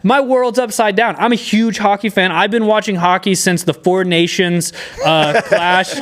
My world's upside down. I'm a huge hockey fan. I've been watching hockey since the Four Nations clash.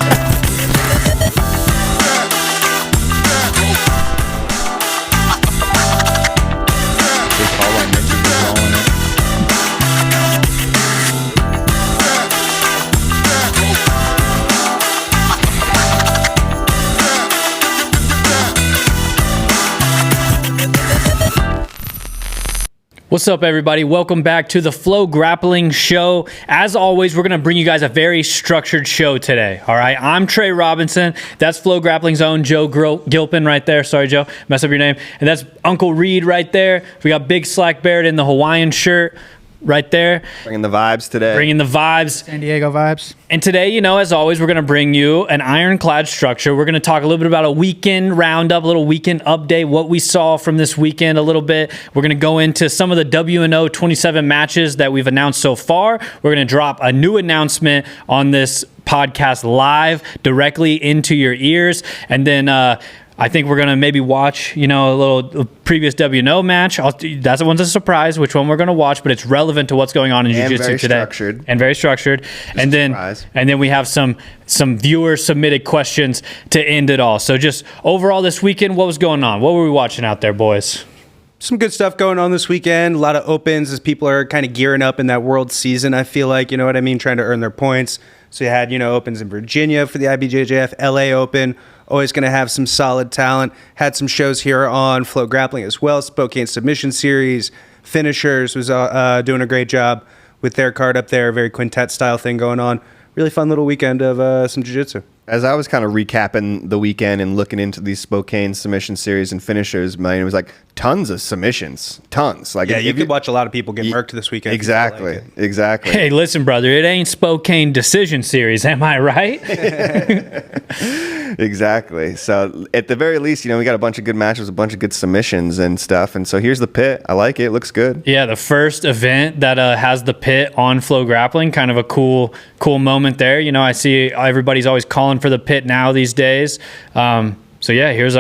What's up, everybody? Welcome back to the FloGrappling Show. As always, we're going to bring you guys a very structured show today, all right? I'm Trey Robinson. That's FloGrappling's own Joe Gilpin right there. Sorry, Joe. Messed up your name. And that's Uncle Reed right there. We got Big Slack Barrett in the Hawaiian shirt right there. Bringing the vibes today. Bringing the vibes. San Diego vibes. And today, you know, as always, we're going to bring you an ironclad structure. We're going to talk a little bit about a weekend roundup, a little weekend update, what we saw from this weekend a little bit. We're going to go into some of the W&O 27 matches that we've announced so far. We're going to drop a new announcement on this podcast live directly into your ears. And then, I think we're going to maybe watch, you know, a little previous W&O match. That one's a surprise which one we're going to watch, but it's relevant to what's going on in Jiu-Jitsu today. And very structured. And then we have some viewer submitted questions to end it all. So just overall this weekend, what was going on? What were we watching out there, boys? Some good stuff going on this weekend. A lot of opens as people are kind of gearing up in that world season, I feel like, you know what I mean, trying to earn their points. So you had, you know, opens in Virginia for the IBJJF, LA Open. Always going to have some solid talent. Had some shows here on FloGrappling as well. Spokane Submission Series. Finishers was doing a great job with their card up there. Very quintet style thing going on. Really fun little weekend of some jiu-jitsu. As I was kind of recapping the weekend and looking into these Spokane Submission Series and finishers, man, it was like tons of submissions. Tons. Like, yeah, you could watch a lot of people get murked this weekend. Exactly. Exactly. Hey, listen, brother, it ain't Spokane Decision Series, am I right? Exactly. So at the very least, you know, we got a bunch of good matches, a bunch of good submissions and stuff. And so here's the pit. I like it. It looks good. Yeah, the first event that has the pit on FloGrappling, kind of a cool moment there. You know, I see everybody's always calling for the pit now these days. So yeah, here's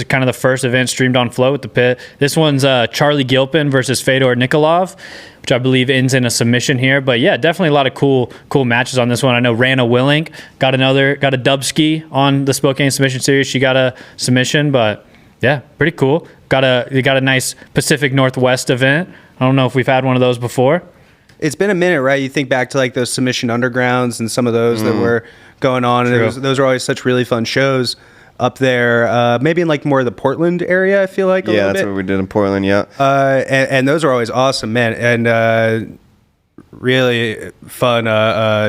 kind of the first event streamed on Flo with the pit. This one's Charlie Gilpin versus Fedor Nikolov, which I believe ends in a submission here. But yeah, definitely a lot of cool matches on this one. I know Rana Willink got a dub ski on the Spokane Submission Series. She got a submission, but yeah, pretty cool. They got a nice Pacific Northwest event. I don't know if we've had one of those before. It's been a minute, right? You think back to like those submission undergrounds and some of those that were going on, and those are always such really fun shows up there. Maybe in like more of the Portland area, I feel like. Yeah, that's what we did in Portland. Yeah, and those are always awesome, man, and really fun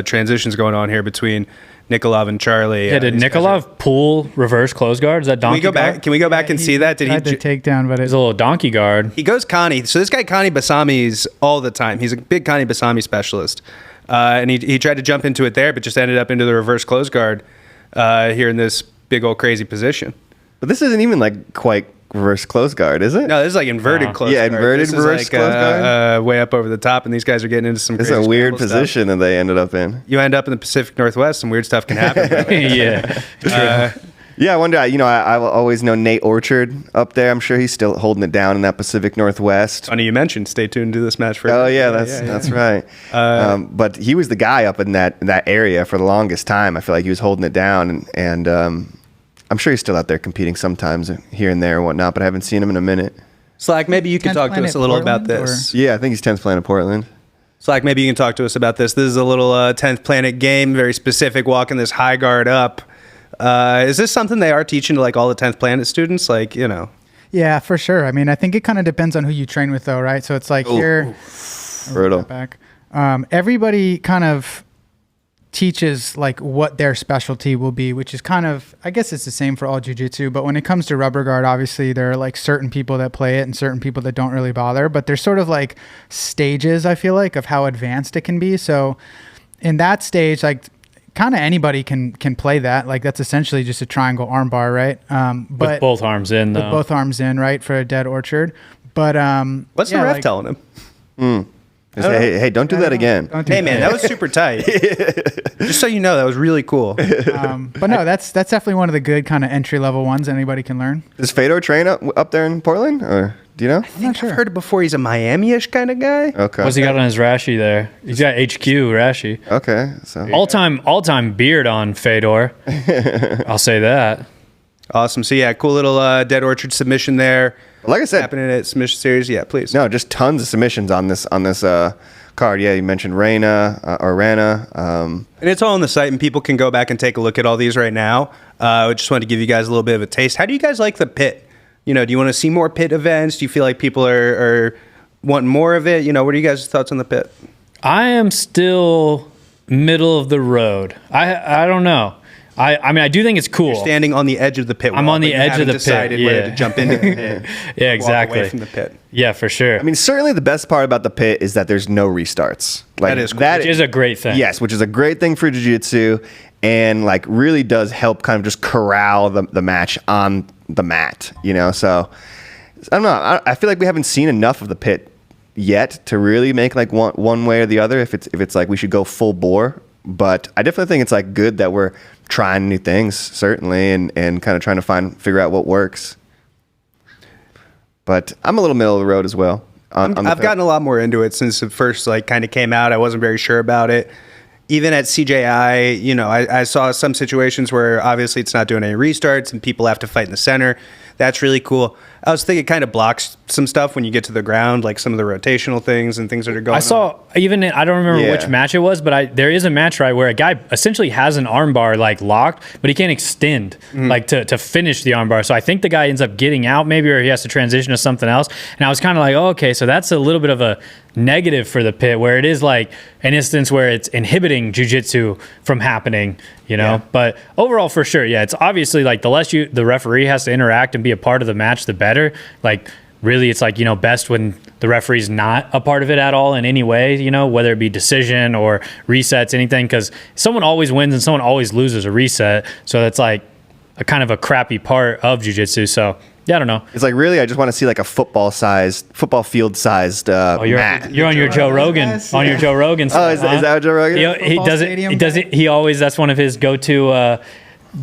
transitions going on here between Nikolov and Charlie. Yeah, did Nikolov pull reverse close guard? Is that donkey guard? Can we go back and see that? Did he the takedown? But it's a little donkey guard. He goes Connie. So this guy Connie Basami's all the time. He's a big Connie Basami specialist, and he tried to jump into it there, but just ended up into the reverse close guard here in this big old crazy position. But this isn't even like quite reverse close guard, is it? No, this is like inverted close guard. Yeah, inverted reverse close guard. Way up over the top, and these guys are getting into some. It's a weird position that they ended up in. You end up in the Pacific Northwest, some weird stuff can happen. Yeah. Yeah, I wonder, you know, I always know Nate Orchard up there. I'm sure he's still holding it down in that Pacific Northwest. Funny you mentioned. Stay tuned to this match for. Oh yeah, that's right. But he was the guy up in that area for the longest time. I feel like he was holding it down, and I'm sure he's still out there competing sometimes here and there and whatnot. But I haven't seen him in a minute. Slack, maybe you can talk to us a little about this. Yeah, I think he's 10th Planet Portland. Slack, maybe you can talk to us about this. This is a little 10th Planet game, very specific, walking this high guard up. Is this something they are teaching to like all the 10th Planet students? Like, you know. Yeah, for sure. I mean, I think it kind of depends on who you train with though, right? So it's like here. Brutal. Everybody kind of teaches like what their specialty will be, which is kind of, I guess it's the same for all jiu-jitsu, but when it comes to rubber guard, obviously there are like certain people that play it and certain people that don't really bother, but there's sort of like stages, I feel like, of how advanced it can be. So in that stage, like kind of anybody can play that. Like that's essentially just a triangle arm bar, right? But with both arms in, though. With both arms in, right, for a dead orchard. But what's the ref telling him? Hey, don't do that again. Hey, man, that was super tight. Just so you know, that was really cool. But no, that's definitely one of the good kind of entry level ones anybody can learn. Does Fedor train up there in Portland? Or Do you know? I'm not I've sure. heard it before. He's a Miami-ish kind of guy. Okay. What's he got on his Rashi there? He's got HQ Rashi. Okay. So All-time beard on Fedor. I'll say that. Awesome. So yeah, cool little Dead Orchard submission there. like I said, Happening at Submission Series. Yeah, please. no, just tons of submissions on this card. Yeah, you mentioned Rana. And it's all on the site, and people can go back and take a look at all these right now. I just wanted to give you guys a little bit of a taste. How do you guys like the pit? You know, do you want to see more pit events? Do you feel like people are wanting more of it? You know, what are you guys' thoughts on the pit? I am still middle of the road. I don't know. I mean, I do think it's cool. Standing on the edge of the pit. I'm wall, on the but you edge of haven't the pit, decided whether yeah. to jump into the pit. Yeah, Walk exactly. away from the pit. Yeah, for sure. I mean, certainly the best part about the pit is that there's no restarts. Like, That is cool. which is a great thing. Yes, which is a great thing for jiu-jitsu, and like really does help kind of just corral the match on the mat, you know? So I don't know. I feel like we haven't seen enough of the pit yet to really make like one way or the other if it's like we should go full bore. But I definitely think it's like good that we're trying new things, certainly, and kind of trying to figure out what works. But I'm a little middle of the road as well. I've gotten a lot more into it since it first like kind of came out. I wasn't very sure about it. Even at CJI, you know, I saw some situations where obviously it's not doing any restarts and people have to fight in the center. That's really cool. I was thinking it kind of blocks some stuff when you get to the ground, like some of the rotational things and things that are going on. I saw I don't remember which match it was, but there is a match right where a guy essentially has an armbar like locked, but he can't extend like to finish the armbar. So I think the guy ends up getting out maybe, or he has to transition to something else. And I was kind of like, oh, okay, so that's a little bit of a negative for the pit where it is like an instance where it's inhibiting jiu-jitsu from happening, you know. But overall, for sure, yeah, it's obviously like the less the referee has to interact and be a part of the match, the better. Like really, it's like, you know, best when the referee's not a part of it at all in any way, you know, whether it be decision or resets, anything, because someone always wins and someone always loses a reset. So that's like a kind of a crappy part of jiu-jitsu. So yeah, I don't know. It's like really, I just want to see like a football field sized mat. You're on your Joe Rogan, on your Joe Rogan. Oh, is that Joe Rogan? He does it. He does it. He always. That's one of his go-to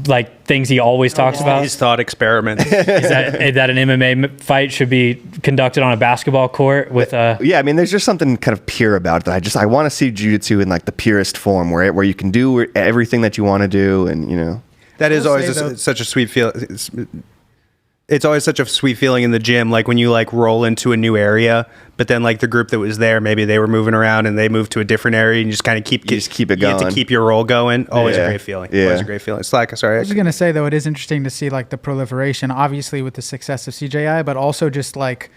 like things he always talks about. His thought experiments. Is that an MMA fight should be conducted on a basketball court with a? Yeah, I mean, there's just something kind of pure about it that I want to see jiu-jitsu in like the purest form, where you can do everything that you want to do, and you know. That is always such a sweet feel. It's always such a sweet feeling in the gym, like when you like roll into a new area, but then like the group that was there, maybe they were moving around and they moved to a different area, and you just kind of keep it going. You have to keep your roll going. Always a great feeling. Yeah. Always a great feeling. Slack, sorry. I was just gonna say though, it is interesting to see like the proliferation, obviously with the success of CJI, but also just like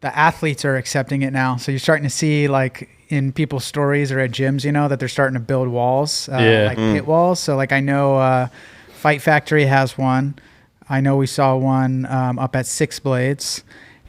the athletes are accepting it now. So you're starting to see like in people's stories or at gyms, you know, that they're starting to build walls, like pit walls. So like I know Fight Factory has one. I know we saw one up at Six Blades.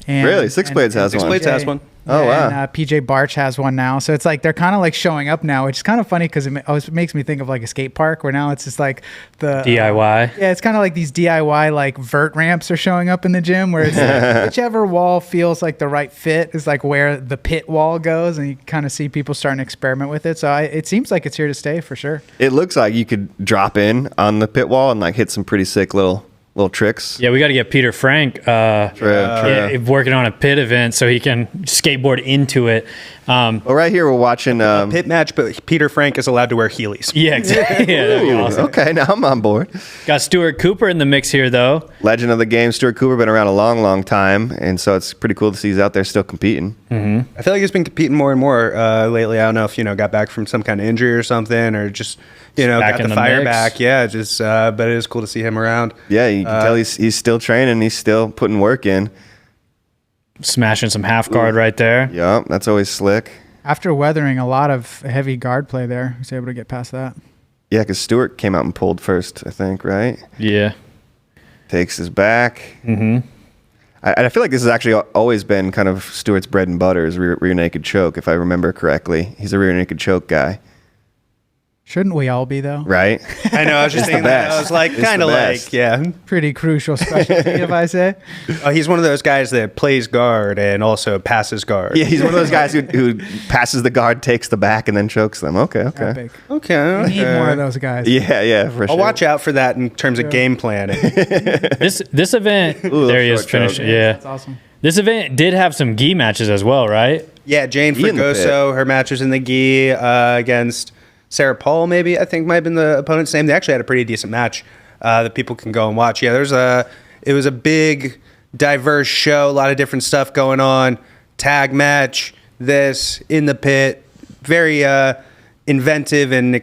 And, Really? Six Blades has one? Six Blades has one. Oh, wow. And PJ Barch has one now. So it's like they're kind of like showing up now, which is kind of funny because it always makes me think of like a skate park where now it's just like the DIY. Yeah, it's kind of like these DIY like vert ramps are showing up in the gym where it's like whichever wall feels like the right fit is like where the pit wall goes, and you kind of see people starting to experiment with it. So it seems like it's here to stay for sure. It looks like you could drop in on the pit wall and like hit some pretty sick little tricks. Yeah, we got to get Peter Frank working on a pit event so he can skateboard into it. Well, right here we're watching Pit match, but Peter Frank is allowed to wear Heelys. Yeah, exactly. Yeah, that'd be awesome. Okay, now I'm on board. Got Stuart Cooper in the mix here, though. Legend of the game, Stuart Cooper, been around a long time, and so it's pretty cool to see he's out there still competing. Mm-hmm. I feel like he's been competing more and more lately. I don't know if, got back from some kind of injury or something, or just, back got in the the fire mix. back. Yeah, but it is cool to see him around. Yeah, you can tell he's still training. He's still putting work in. Smashing some half guard right there. Yeah, that's always slick. After weathering a lot of heavy guard play there, he was able to get past that. Yeah, because Stuart came out and pulled first, I think, right? Yeah. Takes his back. Mm-hmm. I feel like this has actually always been kind of Stuart's bread and butter is rear naked choke, if I remember correctly. He's a rear naked choke guy. Shouldn't we all be though? Right? I know. I was just thinking that. I was like, It's kind of the like, best. yeah. Pretty crucial specialty, if I say. He's one of those guys that plays guard and also passes guard. Yeah, he's one of those guys who passes the guard, takes the back, and then chokes them. Okay. Epic. Okay. We need more of those guys. Yeah, for sure. I'll watch out for that in terms of game planning. This event, Ooh, there he is short choke. finishing. Yeah. That's awesome. This event did have some gi matches as well, right? Yeah, Jane Gi in the Fregoso, her match was in the gi against Sarah Paul, maybe, I think might have been the opponent's name. They actually had a pretty decent match that people can go and watch. Yeah, it was a big, diverse show, a lot of different stuff going on. Tag match, this, in the pit, very inventive and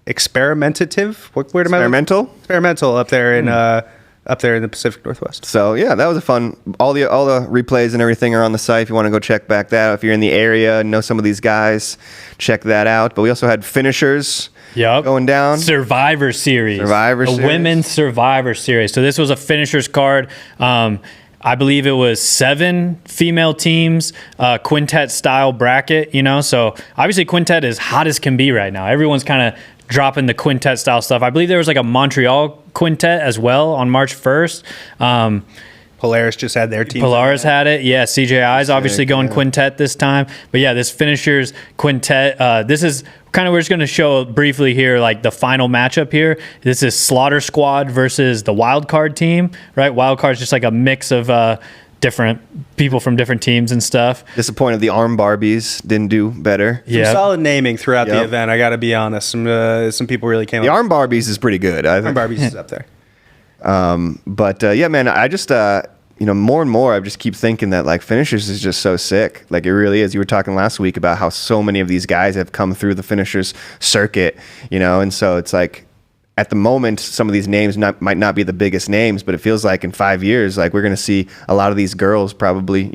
experimentative. What word am I? Experimental? Experimental up there in the Pacific Northwest. So yeah, that was a fun. All the replays and everything are on the site if you want to go check back that out. If you're in the area and know some of these guys, check that out. But we also had finishers going down. Survivor Series. The Women's Survivor Series. So this was a finishers card. I believe it was 7 female teams, quintet style bracket, so obviously quintet is hot as can be right now. Everyone's kind of dropping the quintet style stuff. I believe there was like a Montreal quintet as well on March 1st. Polaris just had their team. Polaris had it. Yeah, CJI is obviously going quintet this time. But yeah, this finishers quintet, this is kind of, we're just going to show briefly here, like the final matchup here. This is Slaughter Squad versus the Wild Card team, right? Wild Card is just like a mix of different people from different teams and stuff. Disappointed the arm Barbies didn't do better. Some solid naming throughout the event, I got to be honest. Some people really came The up. arm Barbies is pretty good. I think. Arm Barbies is up there. But yeah, man, I just more and more I just keep thinking that like finishers is just so sick. Like it really is. You were talking last week about how so many of these guys have come through the finishers circuit, and so it's like at the moment some of these names might not be the biggest names, but it feels like in 5 years like we're going to see a lot of these girls probably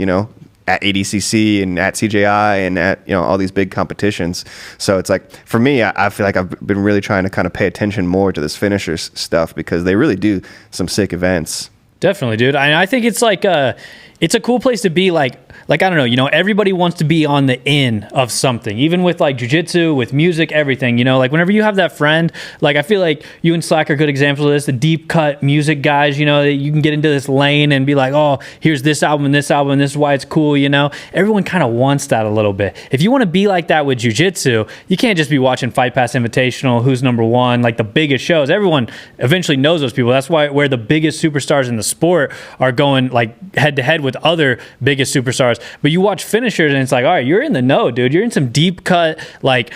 at ADCC and at CJI and at all these big competitions. So it's like for me, I feel like I've been really trying to kind of pay attention more to this finishers stuff because they really do some sick events. Definitely, dude. I think it's like it's a cool place to be. Like I don't know, everybody wants to be on the in of something, even with like jiu-jitsu, with music, everything, like whenever you have that friend, like I feel like you and Slack are good examples of this, the deep cut music guys, that you can get into this lane and be like, oh, here's this album, and this is why it's cool, everyone kind of wants that a little bit. If you want to be like that with jiu-jitsu, you can't just be watching Fight Pass Invitational, who's number one, like the biggest shows. Everyone eventually knows those people. That's where the biggest superstars in the sport are going like head to head with other biggest superstars. But you watch finishers and it's like, all right, you're in the know, dude. You're in some deep cut, like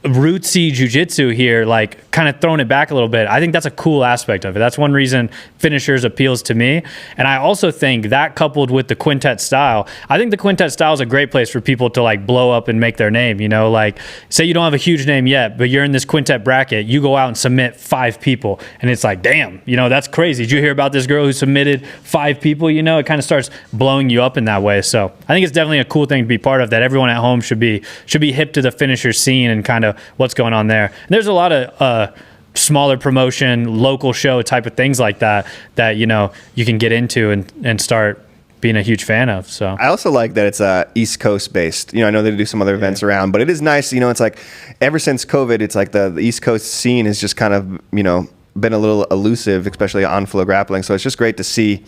rootsy jiu-jitsu here, like kind of throwing it back a little bit. I think that's a cool aspect of it. That's one reason finishers appeals to me. And I also think that coupled with the quintet style, I think the quintet style is a great place for people to like blow up and make their name, like say you don't have a huge name yet, but you're in this quintet bracket, you go out and submit 5 people and it's like, damn, that's crazy. Did you hear about this girl who submitted 5 people? It kind of starts blowing you up in that way. So I think it's definitely a cool thing to be part of, that everyone at home should be hip to the finisher scene and kind of what's going on there. And there's a lot of smaller promotion, local show type of things like that you can get into and start being a huge fan of. So I also like that it's East Coast based. I know they do some other events around, but it is nice. It's like ever since COVID, it's like the East Coast scene has just kind of been a little elusive, especially on FloGrappling. So it's just great to see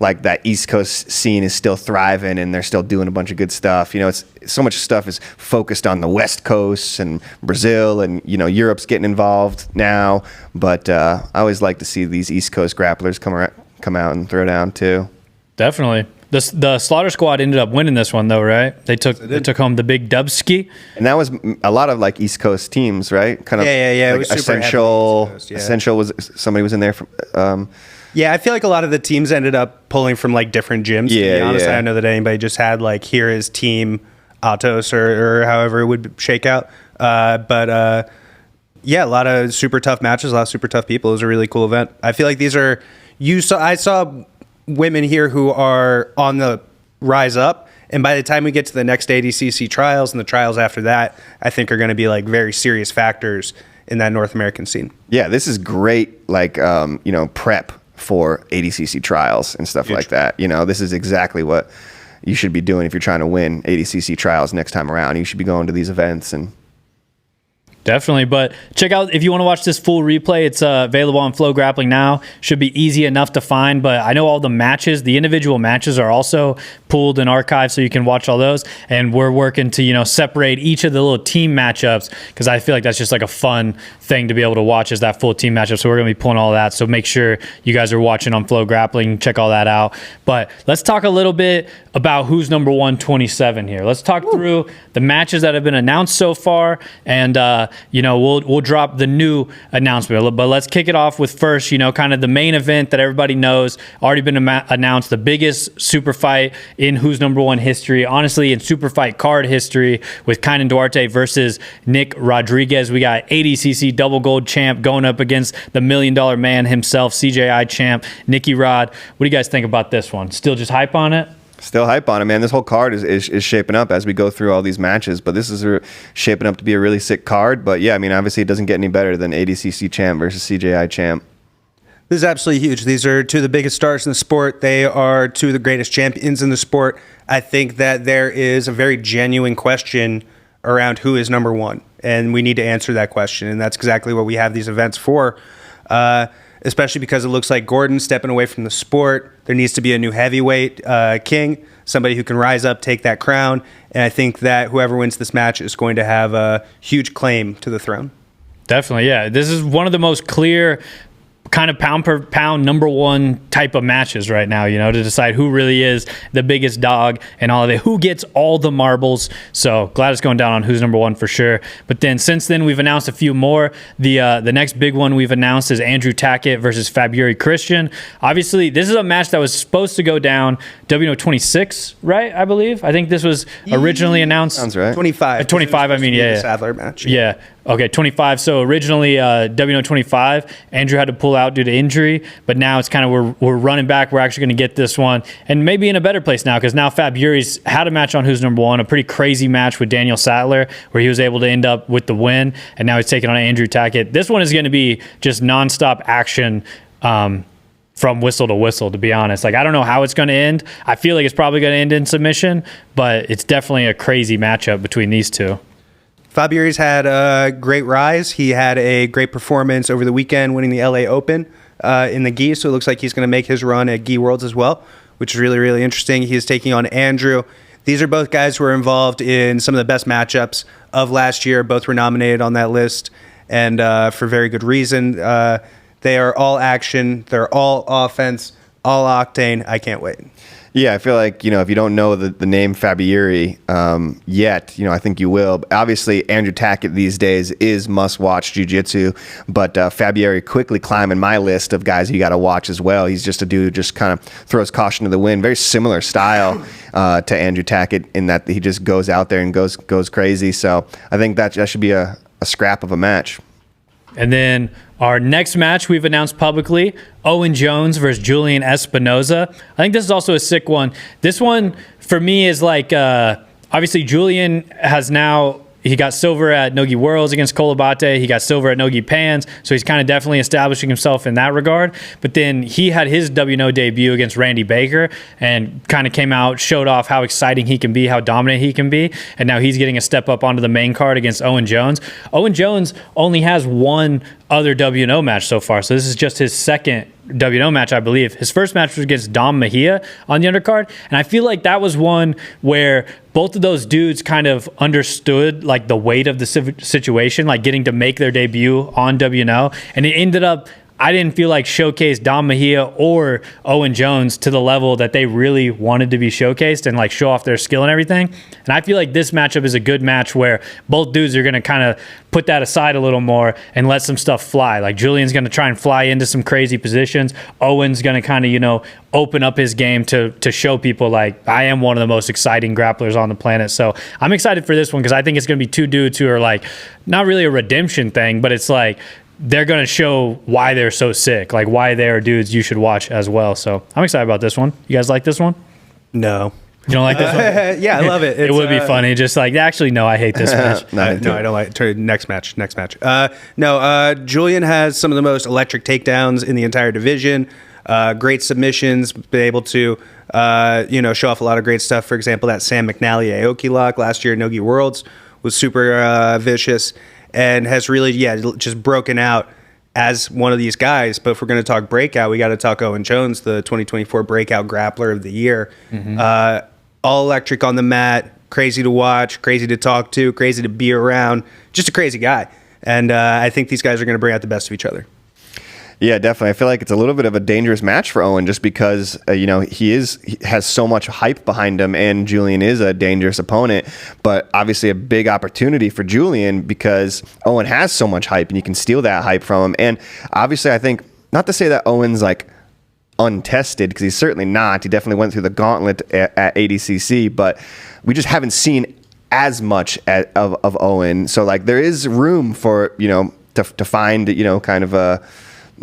like that East Coast scene is still thriving and they're still doing a bunch of good stuff. It's so much stuff is focused on the West Coast and Brazil and, Europe's getting involved now. But I always like to see these East Coast grapplers come out and throw down too. Definitely. The Slaughter Squad ended up winning this one though, right? They took home the big Dubski. And that was a lot of like East Coast teams, right? Kind of Yeah. Like It was super Essential. heavy East Coast, yeah. Essential somebody was in there from. Yeah, I feel like a lot of the teams ended up pulling from like different gyms. To be honest, I don't know that anybody just had like here is Team Atos or however it would shake out. But yeah, a lot of super tough matches, a lot of super tough people. It was a really cool event. I feel like I saw women here who are on the rise up, and by the time we get to the next ADCC trials and the trials after that, I think are going to be like very serious factors in that North American scene. Yeah, this is great, like prep for ADCC trials and stuff like that. This is exactly what you should be doing if you're trying to win ADCC trials next time around. You should be going to these events and Definitely, but check out if you want to watch this full replay. It's available on FloGrappling now. Should be easy enough to find, but I know all the matches, the individual matches are also pooled and archived, so you can watch all those. And we're working to separate each of the little team matchups because I feel like that's just like a fun thing to be able to watch is that full team matchup. So we're gonna be pulling all of that. So make sure you guys are watching on FloGrappling. Check all that out. But let's talk a little bit about who's number 127 here. Let's talk through the matches that have been announced so far, and we'll drop the new announcement. But let's kick it off with first, kind of the main event that everybody knows, already been announced, the biggest super fight in Who's Number One history, honestly, in super fight card history, with Kaynan Duarte versus Nick Rodriguez. We got ADCC double gold champ going up against the $1 million man himself, CJI champ, Nicky Rod. What do you guys think about this one? Still just hype on it? Still hype on it, man. This whole card is shaping up as we go through all these matches, but this is shaping up to be a really sick card. But yeah, I mean, obviously it doesn't get any better than ADCC champ versus CJI champ. This is absolutely huge. These are two of the biggest stars in the sport. They are two of the greatest champions in the sport. I think that there is a very genuine question around who is number one, and we need to answer that question, and that's exactly what we have these events for. Especially because it looks like Gordon's stepping away from the sport. There needs to be a new heavyweight king, somebody who can rise up, take that crown. And I think that whoever wins this match is going to have a huge claim to the throne. Definitely, yeah. This is one of the most clear kind of pound per pound number one type of matches right now, to decide who really is the biggest dog and all of it, who gets all the marbles. So glad it's going down on who's number one for sure. But then since then we've announced a few more. The next big one we've announced is Andrew Tackett versus Fabiuri Christian. Obviously this is a match that was supposed to go down WNO 26, right? I believe. I think this was originally announced. Sounds right. 25. 25, I mean, yeah. The Sadler match. Yeah. Okay, 25. So originally WNO 25, Andrew had to pull out due to injury, but now it's kind of we're running back. We're actually going to get this one, and maybe in a better place now because now Fabiuri's had a match on Who's Number One, a pretty crazy match with Daniel Sattler where he was able to end up with the win, and now he's taking on Andrew Tackett. This one is going to be just nonstop action. From whistle to whistle, to be honest. Like, I don't know how it's going to end. I feel like it's probably going to end in submission, but it's definitely a crazy matchup between these two. Fabiuri's had a great rise. He had a great performance over the weekend, winning the LA Open in the gi. So it looks like he's going to make his run at Gi Worlds as well, which is really, really interesting. He is taking on Andrew. These are both guys who are involved in some of the best matchups of last year. Both were nominated on that list, and for very good reason. They are all action. They're all offense, all octane. I can't wait. Yeah, I feel like, if you don't know the name Fabiuri yet, I think you will. Obviously, Andrew Tackett these days is must-watch jiu-jitsu, but Fabiuri quickly climbing my list of guys you got to watch as well. He's just a dude who just kind of throws caution to the wind. Very similar style to Andrew Tackett in that he just goes out there and goes crazy. So I think that should be a scrap of a match. And then our next match we've announced publicly, Owen Jones versus Julian Espinoza. I think this is also a sick one. This one, for me, is like, obviously Julian has now, he got silver at Nogi Worlds against Kolabate. He got silver at Nogi Pans. So he's kind of definitely establishing himself in that regard. But then he had his WNO debut against Randy Baker and kind of came out, showed off how exciting he can be, how dominant he can be. And now he's getting a step up onto the main card against Owen Jones. Owen Jones only has one other WNO match so far. So this is just his second WNO match, I believe. His first match was against Dom Mejia on the undercard, and I feel like that was one where both of those dudes kind of understood like the weight of the situation, like getting to make their debut on WNO, and it ended up, I didn't feel like showcased Dom Mejia or Owen Jones to the level that they really wanted to be showcased and like show off their skill and everything. And I feel like this matchup is a good match where both dudes are going to kind of put that aside a little more and let some stuff fly. Like Julian's going to try and fly into some crazy positions. Owen's going to kind of, open up his game to show people like I am one of the most exciting grapplers on the planet. So I'm excited for this one because I think it's going to be two dudes who are like not really a redemption thing, but it's like they're going to show why they're so sick, like why they're dudes you should watch as well. So I'm excited about this one. You guys like this one? No. You don't like this one? Yeah, I love it. It would be funny. Just like, actually, no, I hate this match. No, I don't like it. Next match. Julian has some of the most electric takedowns in the entire division. Great submissions, been able to, show off a lot of great stuff. For example, that Sam McNally Aoki lock last year at Nogi Worlds was super vicious. and has really, just broken out as one of these guys. But if we're going to talk breakout, we got to talk Owen Jones, the 2024 Breakout Grappler of the Year. All electric on the mat, crazy to watch, crazy to talk to, crazy to be around, just a crazy guy. And I think these guys are going to bring out the best of each other. Yeah, definitely. I feel like it's a little bit of a dangerous match for Owen just because, he has so much hype behind him, and Julian is a dangerous opponent, but obviously a big opportunity for Julian because Owen has so much hype and you can steal that hype from him. And obviously I think, not to say that Owen's like untested, because he's certainly not. He definitely went through the gauntlet at ADCC, but we just haven't seen as much of Owen. So like there is room for, to find, kind of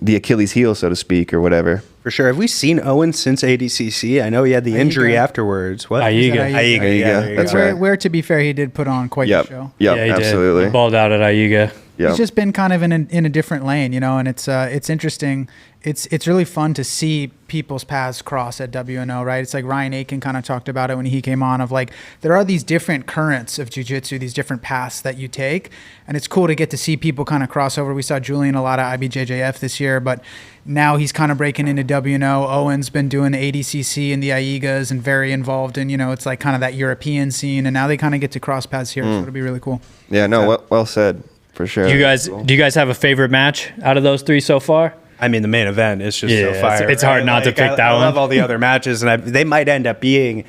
the Achilles heel, so to speak, or whatever. For sure. Have we seen Owen since ADCC? I know he had the injury afterwards. What? Aiga. Aiga. That's where, right. Where, to be fair, he did put on quite the show. Yep, Yeah, he absolutely. did. He balled out at Aiga. Yep. He's just been kind of in a different lane, and it's interesting. It's really fun to see people's paths cross at WNO, right? It's like Ryan Aiken kind of talked about it when he came on, of like there are these different currents of jiu-jitsu, these different paths that you take, and it's cool to get to see people kind of cross over. We saw Julian a lot of IBJJF this year, but now he's kind of breaking into WNO. Owen's been doing the ADCC and the AIGAs and very involved in, it's like kind of that European scene, and now they kind of get to cross paths here, so it'll be really cool. Yeah, no, well said, for sure. Do you guys have a favorite match out of those three so far? I mean, the main event is just so fire. It's hard not to pick that one. I love all the other matches, and they might end up being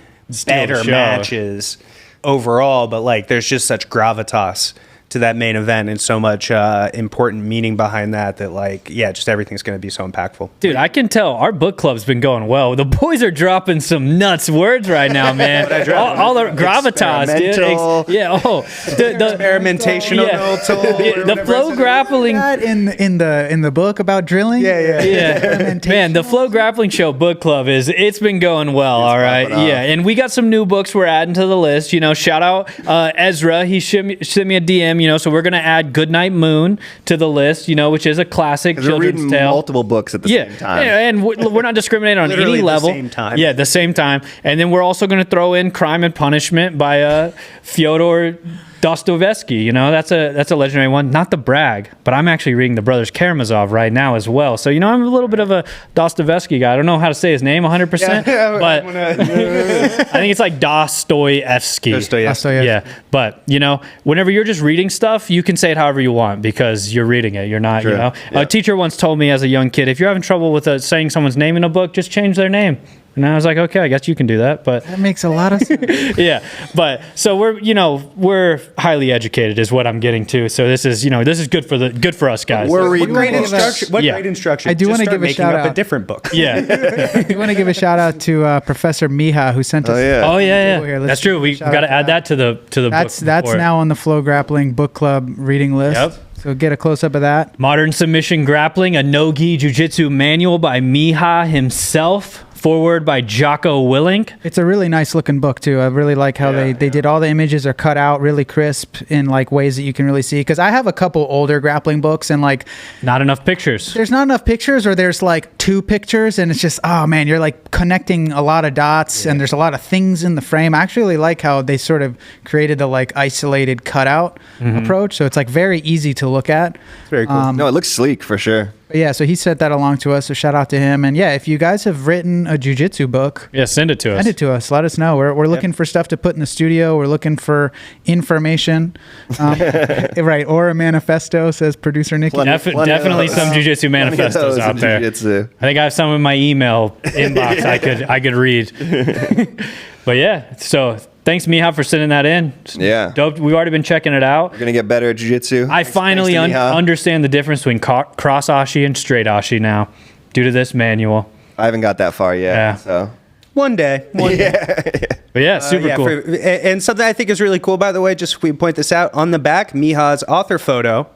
better matches overall, but like there's just such gravitas to that main event and so much important meaning behind that like, just everything's going to be so impactful. Dude, I can tell our book club's been going well. The boys are dropping some nuts words right now, man. all the gravitas, dude. The experimentational. The FloGrappling That in the book about drilling. Man, the FloGrappling Show book club it's been going well. All right, and we got some new books we're adding to the list. Shout out Ezra. He sent me a DM. So we're gonna add Goodnight Moon to the list. Which is a classic children's tale. Multiple books at the same time. Yeah, and we're not discriminating on any level. The same time. Yeah, the same time. And then we're also gonna throw in Crime and Punishment by Fyodor Dostoevsky. That's a legendary one. Not to brag, but I'm actually reading the Brothers Karamazov right now as well. So I'm a little bit of a Dostoevsky guy. I don't know how to say his name 100%, but I think it's like Dostoevsky. Yeah, but whenever you're just reading stuff, you can say it however you want because you're reading it. You're not. True. A teacher once told me as a young kid, if you're having trouble with saying someone's name in a book, just change their name. And I was like, okay, I guess you can do that. But that makes a lot of sense. Yeah, but so we're highly educated is what I'm getting to. So this is good for us guys. We're reading great books. instruction. What great instruction. I do want to give a shout out. A different book. Yeah. I do want to give a shout out to Professor Miha who sent us. Oh yeah. Here. That's true. We got to add that to the book. That's now on the FloGrappling book club reading list. Yep. So get a close up of that. Modern Submission Grappling, a no-gi jiu-jitsu manual by Miha himself. Forward by Jocko Willink. It's a really nice looking book too. I really like how they did all the images are cut out really crisp in like ways that you can really see. Because I have a couple older grappling books and like not enough pictures. There's not enough pictures, or there's like 2 pictures, and it's just you're like connecting a lot of dots, and there's a lot of things in the frame. I actually like how they sort of created the like isolated cutout approach, so it's like very easy to look at. It's very cool. No, it looks sleek for sure. But yeah, so he sent that along to us, so shout out to him. And yeah, if you guys have written a jiu-jitsu book, send it to us. Send it to us. Let us know. We're looking for stuff to put in the studio. We're looking for information, right? Or a manifesto, says producer Nikki. Definitely some jiu-jitsu manifestos out there. Jiu-jitsu. I think I have some in my email inbox I could read. But yeah, so thanks, Miha, for sending that in. Yeah. Dope. We've already been checking it out. We're going to get better at jiu-jitsu. I finally understand the difference between cross ashi and straight ashi now due to this manual. I haven't got that far yet. Yeah. So. One day. But yeah, super cool. And something I think is really cool, by the way, just we point this out, on the back, Miha's author photo,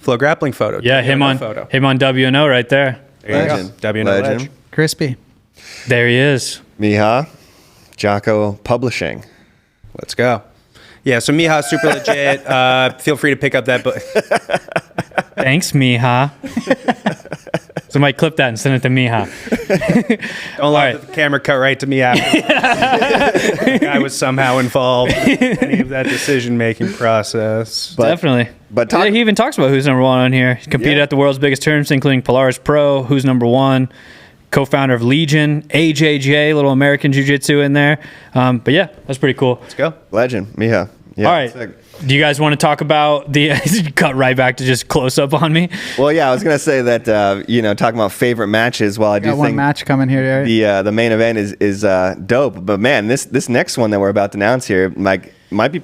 FloGrappling photo. Yeah, him on WNO right there. Legend. WNO Legend. Crispy. There he is. Miha, Jocko Publishing. Let's go. Yeah, so Miha's super legit. Feel free to pick up that book. Thanks, Miha. Somebody clip that and send it to me, huh? Don't let the camera cut right to me after. I was somehow involved in any of that decision-making process. Definitely. But he even talks about who's number one on here. He competed at the world's biggest tournaments, including Polaris Pro, who's number one. Co-founder of Legion, AJJ, little American Jiu-Jitsu in there. But yeah, that's pretty cool. Let's go. Legend, Miha. Yeah, all right. Do you guys want to talk about the cut right back to just close up on me? Well, yeah, I was gonna say that talking about favorite matches. While I do Got one think match coming here, right? the main event is dope, but man, this next one that we're about to announce here, like might be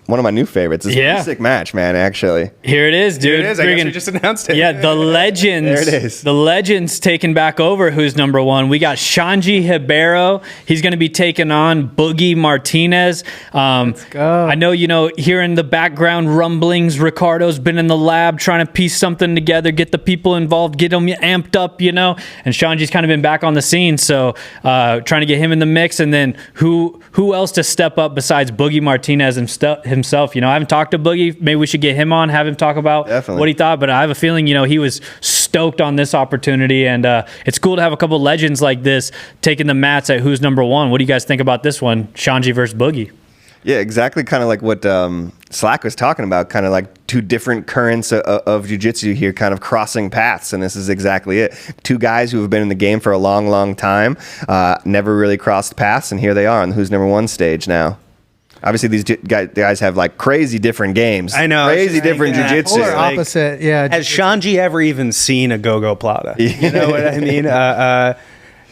one of my new favorites. It's a pretty sick match, man. Actually, here it is, dude. Here it is. I guess we just announced it. Yeah, the legends. There it is. The legends taking back over. Who's number one? We got Shanji Hibero. He's going to be taking on Boogie Martinez. Let's go. I know, hearing the background rumblings, Ricardo's been in the lab trying to piece something together, get the people involved, get them amped up, and Shanji's kind of been back on the scene. So trying to get him in the mix. And then who else to step up besides Boogie Martinez himself? I haven't talked to Boogie. Maybe we should get him on, have him talk about what he thought. But I have a feeling, he was stoked on this opportunity. And it's cool to have a couple legends like this taking the mats at who's number one. What do you guys think about this one, Shanji versus Boogie? Yeah, exactly. Kind of like what Slack was talking about. Kind of like two different currents of jiu-jitsu here, kind of crossing paths, and this is exactly it. Two guys who have been in the game for a long, long time, never really crossed paths, and here they are on the Who's Number One stage now. Obviously, these guys have like crazy different games. I know, crazy different jiu-jitsu. Polar opposite, yeah. Has Shanji ever even seen a Go-Go Plata? You know what I mean?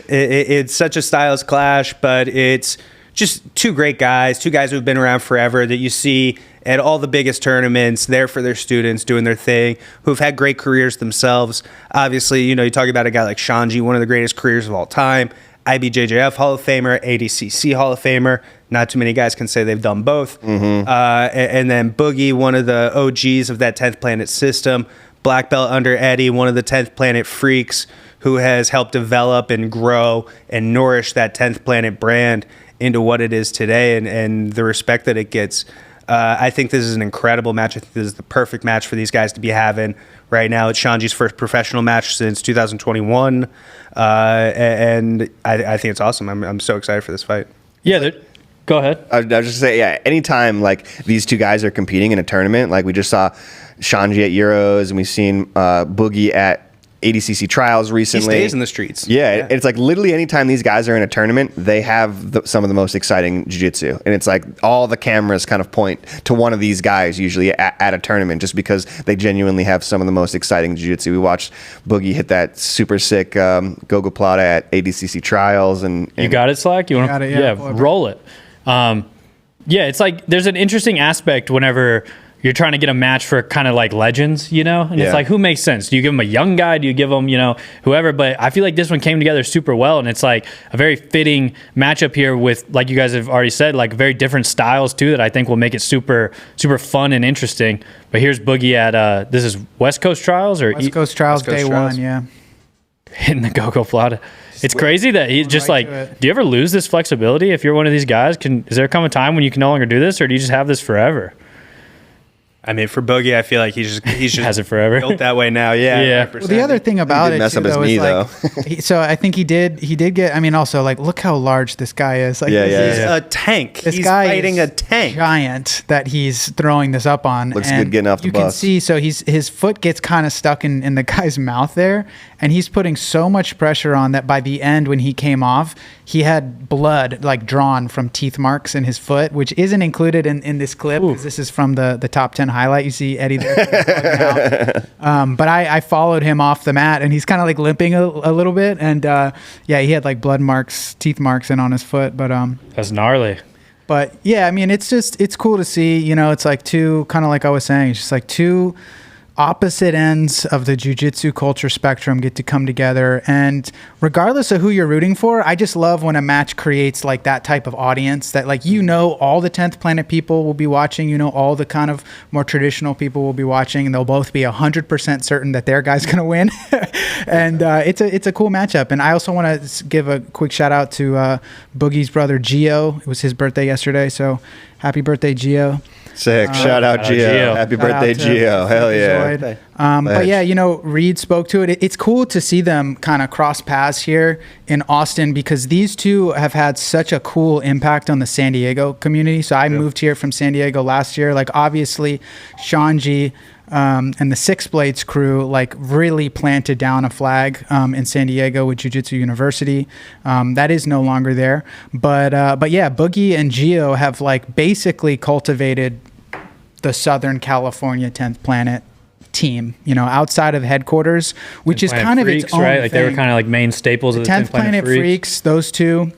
It's such a styles clash, but it's just two great guys, two guys who've been around forever that you see at all the biggest tournaments, there for their students, doing their thing, who've had great careers themselves. Obviously, you talk about a guy like Shanji, one of the greatest careers of all time, IBJJF Hall of Famer, ADCC Hall of Famer. Not too many guys can say they've done both. Mm-hmm. And then Boogie, one of the OGs of that 10th Planet system. Black belt under Eddie, one of the 10th Planet freaks who has helped develop and grow and nourish that 10th Planet brand into what it is today and the respect that it gets. I think this is an incredible match. I think this is the perfect match for these guys to be having right now. It's Shanji's first professional match since 2021. And I think it's awesome. I'm so excited for this fight. Yeah, go ahead. I was just saying, yeah, anytime like these two guys are competing in a tournament, like we just saw Shanji at Euros and we've seen Boogie at ADCC trials recently. He stays in the streets. Yeah. It's like literally anytime these guys are in a tournament, they have some of the most exciting jiu-jitsu. And it's like all the cameras kind of point to one of these guys usually at a tournament just because they genuinely have some of the most exciting jiu-jitsu. We watched Boogie hit that super sick Gogo Plata at ADCC trials. And you got it, Slack? You want got it, yeah, roll it. Yeah, it's like there's an interesting aspect whenever you're trying to get a match for kind of like legends, And it's like, who makes sense? Do you give them a young guy? Do you give them, whoever? But I feel like this one came together super well, and it's like a very fitting matchup here with, like you guys have already said, like very different styles too that I think will make it super, super fun and interesting. But here's Boogie at, this is West Coast Trials? Or West Coast Trials day one, yeah. Hitting the Gogo Plata. It's crazy that he's just right like, do you ever lose this flexibility if you're one of these guys? Is there come a time when you can no longer do this, or do you just have this forever? I mean, for Boogie, I feel like he's just has it forever. Built that way now. Yeah. 100%. Well, the other thing about it mess too, up his though, knee, is like, so I think he did get. I mean, also like, look how large this guy is. Like, He's a tank. This He's guy fighting is a tank. Giant that he's throwing this up on. Looks and good getting off the you bus. can see, so his foot gets kind of stuck in the guy's mouth there, and he's putting so much pressure on that by the end when he came off, he had blood like drawn from teeth marks in his foot, which isn't included in this clip because this is from the top 10 highlight. You see Eddie there. But I followed him off the mat, and he's kind of like limping a little bit, and he had like blood marks, teeth marks in on his foot. But that's gnarly. But yeah, I mean, it's cool to see. It's like two, kind of like I was saying, it's just like two opposite ends of the jiu-jitsu culture spectrum get to come together, and regardless of who you're rooting for, I just love when a match creates like that type of audience that like all the 10th Planet people will be watching, all the kind of more traditional people will be watching, and they'll both be 100% certain that their guy's gonna win. And it's a cool matchup. And I also want to give a quick shout out to Boogie's brother Gio. It was his birthday yesterday, so happy birthday, Gio. Sick. Shout out Gio. Happy birthday, Gio. Hell yeah. But yeah, Reed spoke to it. It's cool to see them kind of cross paths here in Austin because these two have had such a cool impact on the San Diego community. So I moved here from San Diego last year. Like obviously, Shanji and the Six Blades crew like really planted down a flag in San Diego with Jiu-Jitsu University. That is no longer there. But yeah, Boogie and Gio have like basically cultivated the Southern California 10th Planet team, outside of headquarters, which is kind of its own right? Like thing. they were kind of like main staples of the 10th Planet Freaks, those two.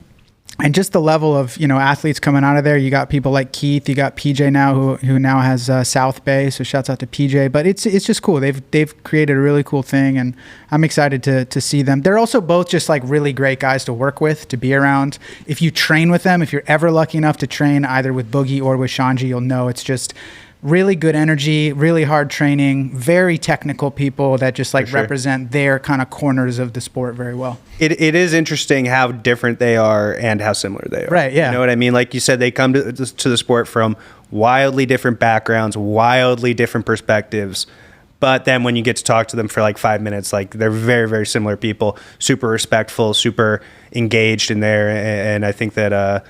And just the level of, athletes coming out of there. You got people like Keith, you got PJ now who now has South Bay. So shouts out to PJ, but it's just cool. They've created a really cool thing and I'm excited to see them. They're also both just like really great guys to work with, to be around. If you train with them, if you're ever lucky enough to train either with Boogie or with Shanji, you'll know it's just really good energy, really hard training, very technical people that just like represent their kind of corners of the sport very well. It is interesting how different they are and how similar they are. Right, yeah. You know what I mean? Like you said, they come to the sport from wildly different backgrounds, wildly different perspectives. But then when you get to talk to them for like 5 minutes, like they're very, very similar people, super respectful, super engaged in there. And I think that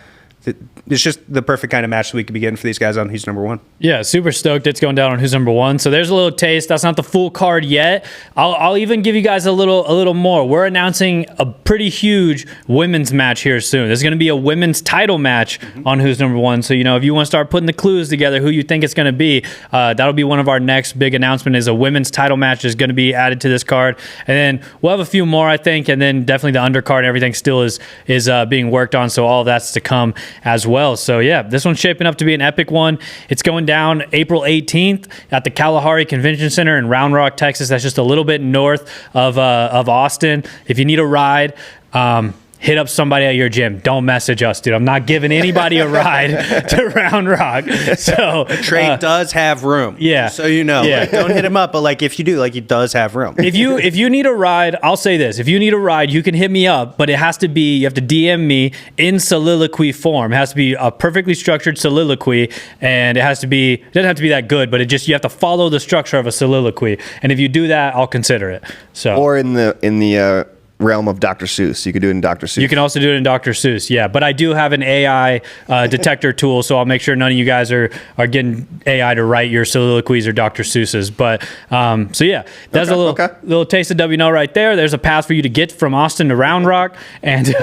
it's just the perfect kind of match that we could be getting for these guys on Who's Number One. Yeah, super stoked it's going down on Who's Number One. So there's a little taste. That's not the full card yet. I'll even give you guys a little more. We're announcing a pretty huge women's match here soon. There's going to be a women's title match on Who's Number One. So, if you want to start putting the clues together, who you think it's going to be, that'll be one of our next big announcement is a women's title match is going to be added to this card. And then we'll have a few more, I think. And then definitely the undercard and everything still is being worked on. So all of that's to come as well. So yeah, this one's shaping up to be an epic one. It's going down April 18th at the Kalahari Convention Center in Round Rock, Texas. That's just a little bit north of Austin. If you need a ride, hit up somebody at your gym. Don't message us, dude. I'm not giving anybody a ride to Round Rock. So Trey does have room. Yeah. So Like, don't hit him up, but like if you do, like he does have room. If you need a ride, I'll say this. If you need a ride, you can hit me up, but you have to DM me in soliloquy form. It has to be a perfectly structured soliloquy, and it doesn't have to be that good, but you have to follow the structure of a soliloquy. And if you do that, I'll consider it. So Or in the realm of Dr. Seuss. You could do it in Dr. Seuss. You can also do it in Dr. Seuss, yeah. But I do have an AI detector tool, so I'll make sure none of you guys are getting AI to write your soliloquies or Dr. Seuss's. But so yeah, that's a little taste of WNO right there. There's a path for you to get from Austin to Round Rock, and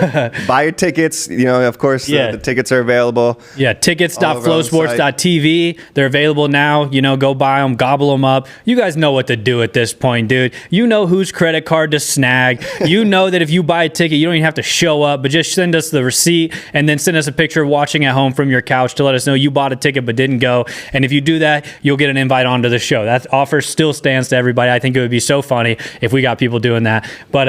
buy your tickets. Of course, the tickets are available. Yeah, tickets.flowsports.tv. They're available now. Go buy them, gobble them up. You guys know what to do at this point, dude. You know whose credit card to snag. You know that if you buy a ticket, you don't even have to show up, but just send us the receipt and then send us a picture of watching at home from your couch to let us know you bought a ticket but didn't go. And if you do that, you'll get an invite onto the show. That offer still stands to everybody. I think it would be so funny if we got people doing that. But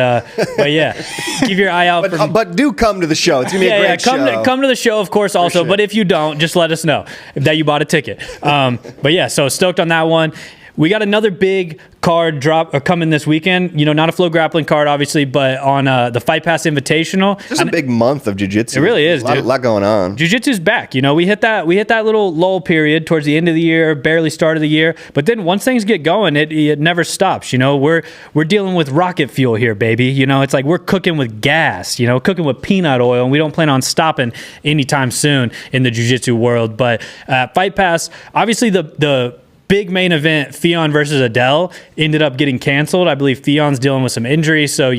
yeah, keep your eye out. But do come to the show. It's gonna be a great show. Come to the show, of course, also. Sure. But if you don't, just let us know that you bought a ticket. But yeah, so stoked on that one. We got another big card drop coming this weekend. Not a FloGrappling card, obviously, but on the Fight Pass Invitational. Just a big month of jiu-jitsu. It really is, dude. A lot going on. Jiu-jitsu's back. We hit that little lull period towards the end of the year, barely start of the year. But then once things get going, it never stops. We're dealing with rocket fuel here, baby. It's like we're cooking with gas. Cooking with peanut oil, and we don't plan on stopping anytime soon in the jiu-jitsu world. But Fight Pass, obviously the big main event, Theon versus Adele, ended up getting canceled. I believe Theon's dealing with some injuries, so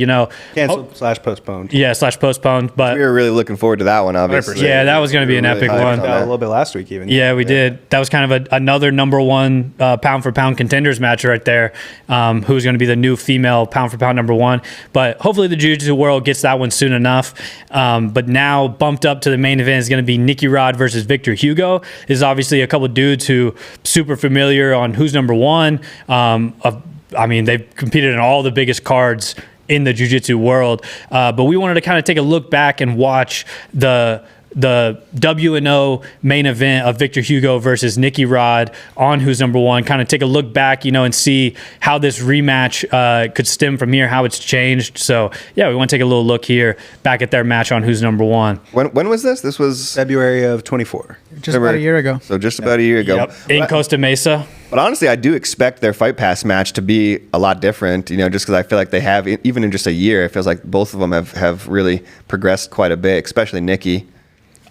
canceled / postponed. Yeah, / postponed. But we were really looking forward to that one, obviously. Yeah, that was going to be an epic one. A little bit last week, even. Yeah, we did. That was kind of another number one pound for pound contenders match right there. Who's going to be the new female pound for pound number one? But hopefully the jiu-jitsu world gets that one soon enough. But now bumped up to the main event is going to be Nicky Rod versus Victor Hugo. This is obviously a couple dudes who super familiar on Who's Number One. They've competed in all the biggest cards in the jiu-jitsu world. But we wanted to kind of take a look back and watch the the W&O main event of Victor Hugo versus Nicky Rod on Who's Number One, kind of take a look back, and see how this rematch could stem from here, how it's changed. So, yeah, we want to take a little look here back at their match on Who's Number One. When was this? This was February of 24. Just about a year ago. So just about a year ago. Yep. In Costa Mesa. But honestly, I do expect their Fight Pass match to be a lot different, just because I feel like they have, even in just a year, it feels like both of them have really progressed quite a bit, especially Nicky.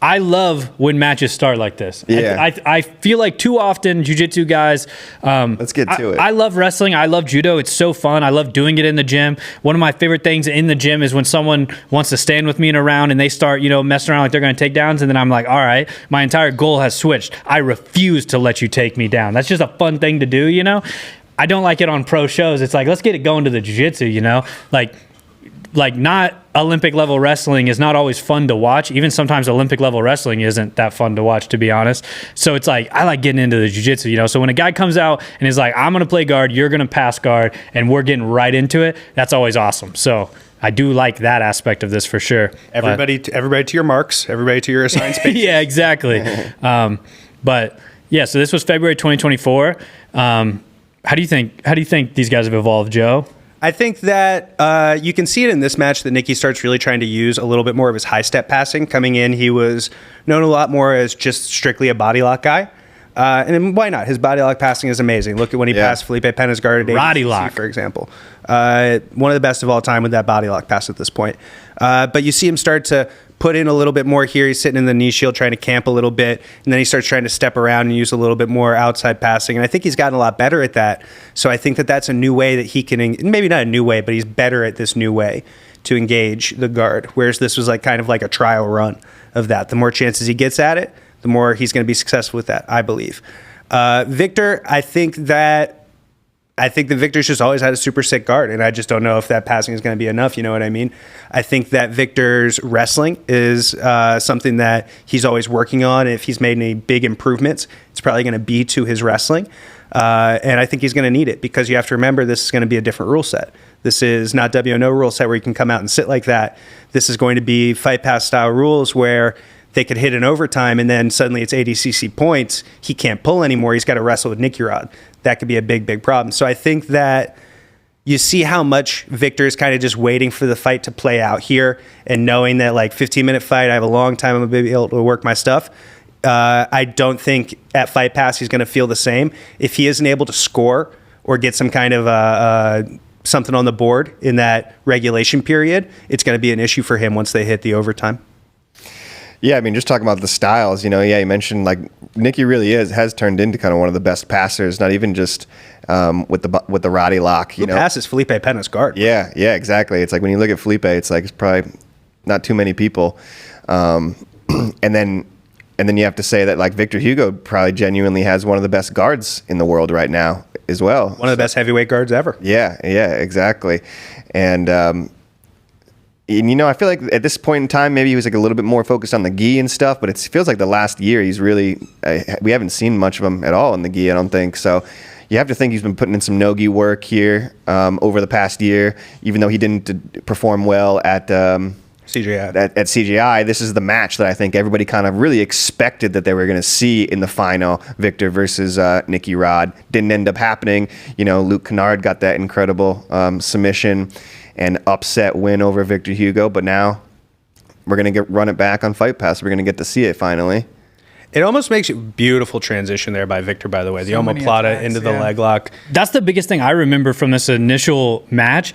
I love when matches start like this. Yeah. I feel like too often jiu-jitsu guys. Let's get to it. I love wrestling. I love judo. It's so fun. I love doing it in the gym. One of my favorite things in the gym is when someone wants to stand with me in a round and they start, messing around like they're going to take downs. And then I'm like, all right, my entire goal has switched. I refuse to let you take me down. That's just a fun thing to do, I don't like it on pro shows. It's like, let's get it going to the jiu-jitsu, like not Olympic level wrestling is not always fun to watch. Even sometimes Olympic level wrestling isn't that fun to watch, to be honest. So it's like, I like getting into the jiu-jitsu, So when a guy comes out and is like, I'm going to play guard, you're going to pass guard, and we're getting right into it, that's always awesome. So I do like that aspect of this for sure. Everybody to your marks, everybody to your assigned space. Yeah, exactly. But yeah, so this was February 2024. How do you think these guys have evolved, Joe? I think that you can see it in this match that Nicky starts really trying to use a little bit more of his high step passing. Coming in, he was known a lot more as just strictly a body lock guy. And why not? His body lock passing is amazing. Look at when he passed Felipe Pena's guard at Body ADCC, lock, for example. One of the best of all time with that body lock pass at this point. But you see him start to put in a little bit more here. He's sitting in the knee shield trying to camp a little bit, and then he starts trying to step around and use a little bit more outside passing. And I think he's gotten a lot better at that. So I think that that's a new way that he can, maybe not a new way, but he's better at this new way to engage the guard. Whereas this was kind of like a trial run of that. The more chances he gets at it, the more he's going to be successful with that, I believe. Victor, I think that Victor's just always had a super sick guard, and I just don't know if that passing is going to be enough. You know what I mean? I think that Victor's wrestling is something that he's always working on. If he's made any big improvements, it's probably going to be to his wrestling. And I think he's going to need it, because you have to remember this is going to be a different rule set. This is not W&O rule set where you can come out and sit like that. This is going to be Fight Pass style rules where they could hit an overtime and then suddenly it's ADCC points. He can't pull anymore. He's got to wrestle with Nicky Rod. That could be a big, big problem. So I think that you see how much Victor is kind of just waiting for the fight to play out here and knowing that 15-minute fight, I have a long time, I'm going to be able to work my stuff. I don't think at Fight Pass he's going to feel the same. If he isn't able to score or get some kind of something on the board in that regulation period, it's going to be an issue for him once they hit the overtime. Yeah, I mean, just talking about the styles, you mentioned Nicky really has turned into kind of one of the best passers, not even just with the Roddy lock. Who passes Felipe Pena's guard? Yeah, exactly. It's like when you look at Felipe, it's probably not too many people, and then you have to say that Victor Hugo probably genuinely has one of the best guards in the world right now as well. One of the best heavyweight guards ever. Yeah, exactly, and I feel like at this point in time, maybe he was a little bit more focused on the gi and stuff, but it feels like the last year he's really, we haven't seen much of him at all in the gi, I don't think. So you have to think he's been putting in some no-gi work here over the past year, even though he didn't perform well at CGI. At CGI. This is the match that I think everybody kind of really expected that they were going to see in the final, Victor versus Nicky Rod. Didn't end up happening. Luke Kennard got that incredible submission and upset win over Victor Hugo, but now we're going to run it back on Fight Pass. We're going to get to see it finally. It almost makes a beautiful transition there by Victor, by the way. The omoplata into the leg lock. That's the biggest thing I remember from this initial match.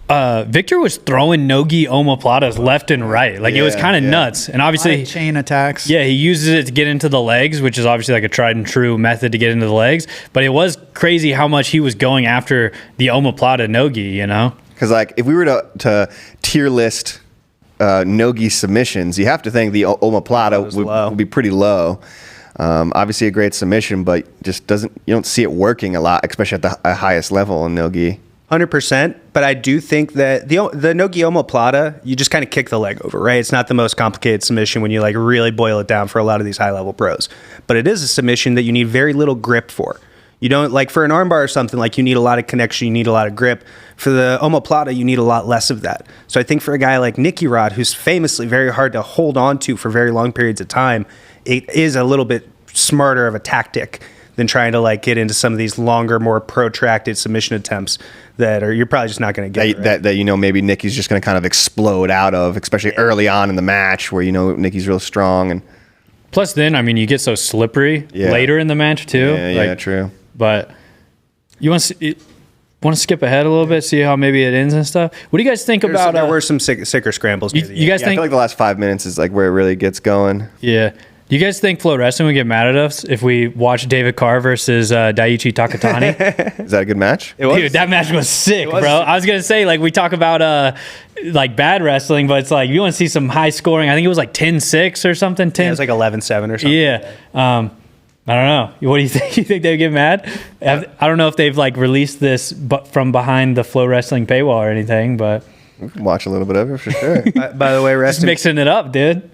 Victor was throwing no-gi omoplatas left and right. It was kind of nuts. And obviously chain attacks. Yeah, he uses it to get into the legs, which is obviously a tried and true method to get into the legs. But it was crazy how much he was going after the omoplata no-gi, Because if we were to tier list no-gi submissions, you have to think the omoplata would be pretty low. Obviously a great submission, but just you don't see it working a lot, especially at the highest level in no-gi. 100%, but I do think that the no-gi omoplata, you just kind of kick the leg over, right? It's not the most complicated submission when you really boil it down for a lot of these high-level pros, but it is a submission that you need very little grip for. You don't like for an armbar or something, like you need a lot of connection, you need a lot of grip. For the omoplata, you need a lot less of that. So I think for a guy like Nicky Rod, who's famously very hard to hold on to for very long periods of time, it is a little bit smarter of a tactic than trying to like get into some of these longer, more protracted submission attempts that are you're probably just not going to get. That you know, maybe Nicky's just going to kind of explode out of, especially early on in the match where, you know, Nicky's real strong. And plus then, I mean, you get so slippery later in the match too. Yeah, true. But you want to skip ahead a little bit, see how maybe it ends and stuff. What do you guys think about? There were some sicker scrambles. You guys think? I feel like the last 5 minutes is like where it really gets going. Yeah. Do you guys think FloWrestling would get mad at us if we watch David Carr versus Daiichi Takatani? Is that a good match? It was. Dude, that match was sick, bro. I was gonna say, like, we talk about like bad wrestling, but it's like you want to see some high scoring. I think it was like 10-6 or something. Yeah, it was like 11-7 or something. Yeah. I don't know. What do you think? You think they would get mad? I don't know if they've like released this from behind the FloWrestling paywall or anything, but We can watch a little bit of it for sure. By the way, just mixing it up, dude.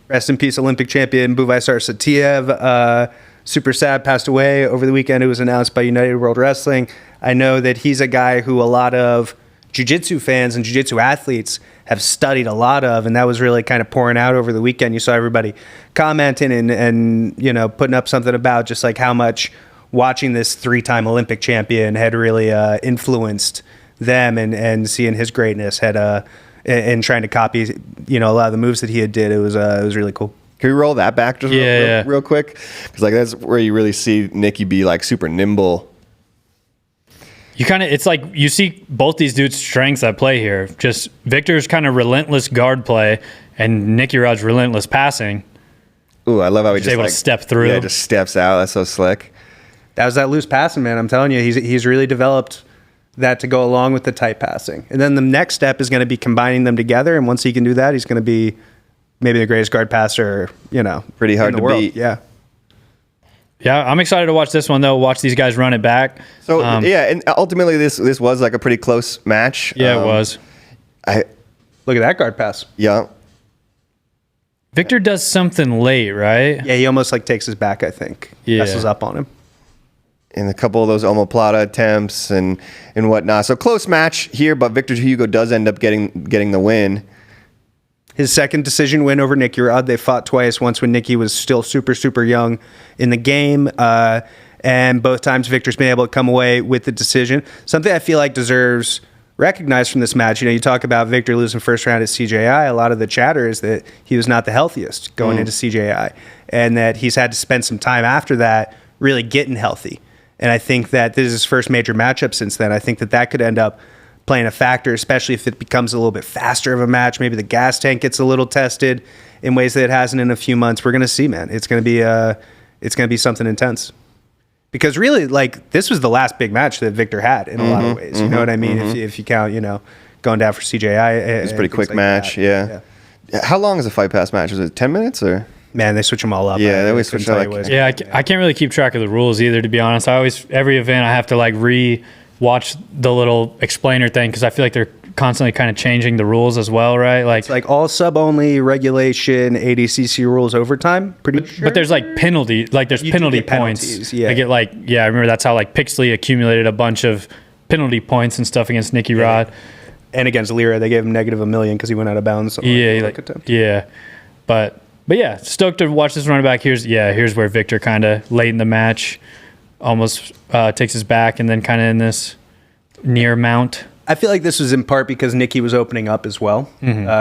Rest in peace, Olympic champion Buvaisar Satiev. Super sad, passed away over the weekend. It was announced by United World Wrestling. I know that he's a guy who a lot of jiu-jitsu fans and jiu-jitsu athletes have studied a lot of, and that was really kind of pouring out over the weekend. You saw everybody commenting and you know, putting up something about just like how much watching this 3-time Olympic champion had really influenced them, and seeing his greatness had and trying to copy, you know, a lot of the moves that he had did. It was really cool. Can we roll that back just real quick? Because like that's where you really see Nicky be like super nimble. You kind of, it's like you see both these dudes' strengths at play here. Just Victor's kind of relentless guard play and Nicky Rod's relentless passing. Ooh, I love how he just able like to step through. Yeah, just steps out. That's so slick. That was that loose passing, man. I'm telling you, he's really developed that to go along with the tight passing. And then the next step is going to be combining them together. And once he can do that, he's going to be maybe the greatest guard passer, you know, pretty hard in the to world. beat. Yeah. Yeah, I'm excited to watch this one though. Watch these guys run it back. So yeah, and ultimately this was like a pretty close match. Yeah, it was. Look at that guard pass. Yeah. Victor does something late, right? Yeah, he almost like takes his back, I think. Yeah. Messes up on him. And a couple of those omoplata attempts and whatnot. So close match here, but Victor Hugo does end up getting the win. His second decision win over Nicky Rod. They fought twice, once when Nicky was still super, super young in the game. And both times Victor's been able to come away with the decision. Something I feel like deserves recognized from this match. You know, you talk about Victor losing first round at CJI. A lot of the chatter is that he was not the healthiest going into CJI, and that he's had to spend some time after that really getting healthy. And I think that this is his first major matchup since then. I think that could end up playing a factor, especially if it becomes a little bit faster of a match. Maybe the gas tank gets a little tested in ways that it hasn't in a few months. We're going to see, man. It's going to be something intense. Because really, like, this was the last big match that Victor had in a lot of ways. You know what I mean? If you count, you know, going down for CJI. It's a pretty quick match, yeah. How long is a fight pass match? Was it 10 minutes or? Man, they switch them all up. Yeah, they always switch them. Yeah, I can't really keep track of the rules either, to be honest. Every event I have to like watch the little explainer thing because I feel like they're constantly kind of changing the rules as well, right? Like, it's like all sub-only regulation, ADCC rules overtime. Pretty sure. But there's like penalty, like there's penalty points. Yeah. I get like, I remember that's how like Pixley accumulated a bunch of penalty points and stuff against Nicky Rod. And against Lira, they gave him -1 million because he went out of bounds. But yeah, stoked to watch this running back. Here's where Victor kind of late in the match almost takes his back, and then kind of in this near mount. I feel like this was in part because Nicky was opening up as well,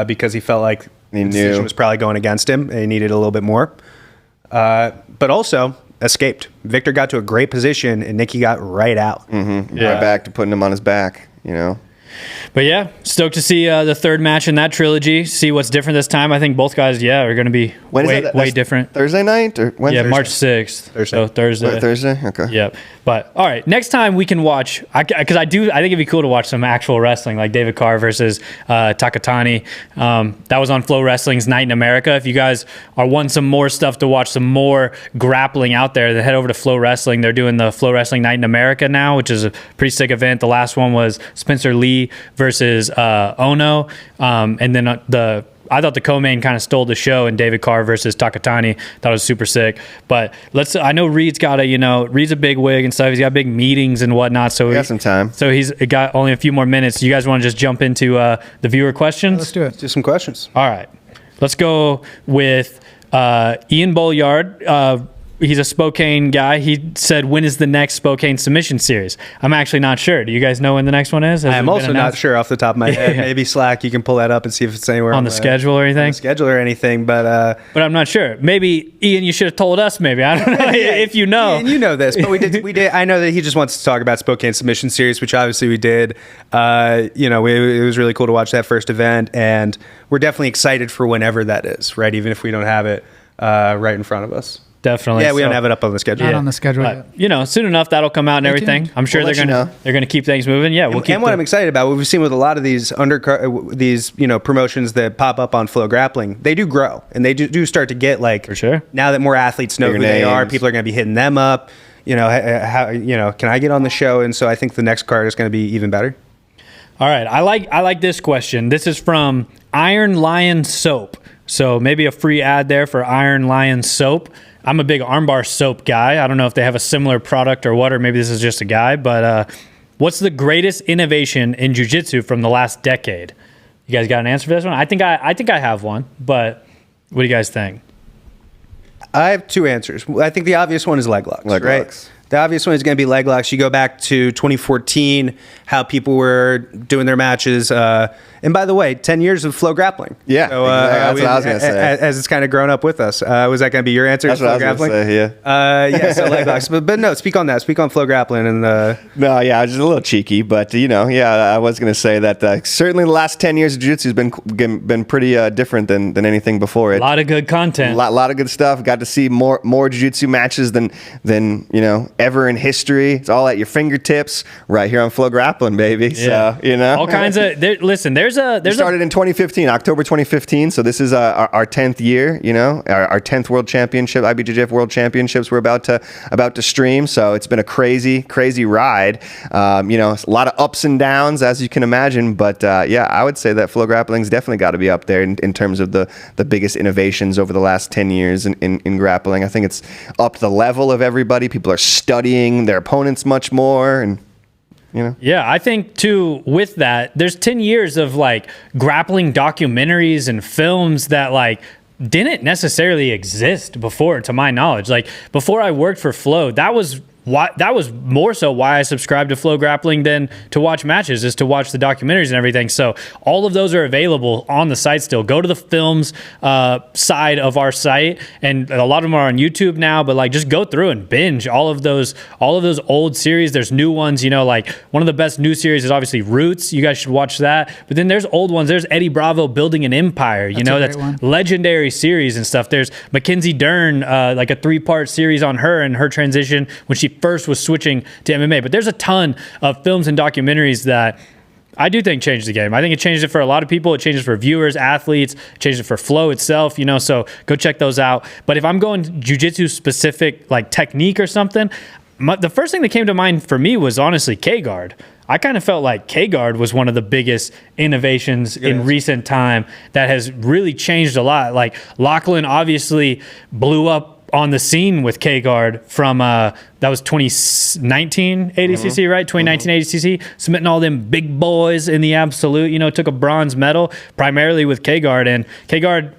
because he felt like the decision was probably going against him and he needed a little bit more. But also escaped. Victor got to a great position and Nicky got right out. Right back to putting him on his back, you know. But yeah, stoked to see the third match in that trilogy. See what's different this time. I think both guys, are going to be way different. Thursday night or Wednesday? Yeah, March 6th. Thursday. So Thursday. Thursday? Okay. Yep. But all right, next time we can watch, because I think it'd be cool to watch some actual wrestling, like David Carr versus Takatani. That was on FloWrestling's Night in America. If you guys are wanting some more stuff to watch, some more grappling out there, then head over to FloWrestling. They're doing the FloWrestling Night in America now, which is a pretty sick event. The last one was Spencer Lee versus Ono, and then the I thought the co-main kind of stole the show in David Carr versus Takatani. That was super sick. But I know Reed's got Reed's a big wig and stuff. He's got big meetings and whatnot. So we got some time. So he's got only a few more minutes. You guys want to just jump into the viewer questions? Let's do it. Let's do some questions. All right. Let's go with Ian Bolliard. He's a Spokane guy. He said, when is the next Spokane submission series? I'm actually not sure. Do you guys know when the next one is? I'm also not sure off the top of my head. Maybe Slack, you can pull that up and see if it's anywhere on the schedule or anything. On the schedule or anything, but I'm not sure. Maybe Ian, you should have told us. Maybe I don't know if you know. Ian, you know this, but we did. I know that he just wants to talk about Spokane submission series, which obviously we did. It was really cool to watch that first event, and we're definitely excited for whenever that is. Right, even if we don't have it right in front of us. Definitely. Yeah, we don't have it up on the schedule. Not on the schedule yet. Soon enough that'll come out and everything. I'm sure they're gonna keep things moving. Yeah, and what I'm excited about, what we've seen with a lot of these promotions that pop up on FloGrappling, they do grow and they do start to get for sure. Now that more athletes know who they are, people are going to be hitting them up. Can I get on the show? And so I think the next card is going to be even better. All right, I like this question. This is from Iron Lion Soap. So maybe a free ad there for Iron Lion Soap. I'm a big armbar soap guy. I don't know if they have a similar product or what, or maybe this is just a guy, but what's the greatest innovation in jiu-jitsu from the last decade? You guys got an answer for this one? I think I have one, but what do you guys think? I have two answers. I think the obvious one is leg locks. Right? The obvious one is going to be leg locks. You go back to 2014, how people were doing their matches. And by the way, 10 years of FloGrappling. Yeah, so, that's what I was going to say. As it's kind of grown up with us. Was that going to be your answer? That's what I was going to say, yeah. So leg locks. But no, speak on that. Speak on FloGrappling. No, yeah, I was just a little cheeky. But, I was going to say that certainly the last 10 years of jiu-jitsu has been pretty different than anything before it. A lot of good content. A lot of good stuff. Got to see more jiu-jitsu matches than ever in history. It's all at your fingertips right here on FloGrappling, baby. Yeah. So, all kinds of there's started in 2015, October 2015. So this is our 10th year, our 10th world championship, IBJJF world championships we're about to stream. So it's been a crazy ride. A lot of ups and downs, as you can imagine, but I would say that FloGrappling's definitely got to be up there in terms of the biggest innovations over the last 10 years in grappling. I think it's upped the level of everybody. People are studying their opponents much more, and Yeah, I think too with that, there's 10 years of grappling documentaries and films that didn't necessarily exist before, to my knowledge. Before I worked for Flo, that was more so why I subscribed to FloGrappling than to watch matches, is to watch the documentaries and everything. So all of those are available on the site still. Go to the films side of our site, and a lot of them are on YouTube now, but just go through and binge all of those old series. There's new ones, one of the best new series is obviously Roots. You guys should watch that. But then there's old ones. There's Eddie Bravo Building an Empire. That's legendary series and stuff. There's Mackenzie Dern, a 3-part series on her and her transition when she first was switching to MMA. But there's a ton of films and documentaries that I do think changed the game. I think it changed it for a lot of people. It changes for viewers, athletes, it changed it for Flo itself, so go check those out. But if I'm going jiu-jitsu specific technique or something, the first thing that came to mind for me was honestly K-guard. I kind of felt like K-guard was one of the biggest innovations in recent time that has really changed a lot. Lachlan obviously blew up on the scene with K-guard from that was 2019 ADCC, right? 2019 ADCC, submitting all them big boys in the absolute. Took a bronze medal primarily with K-guard, and K-guard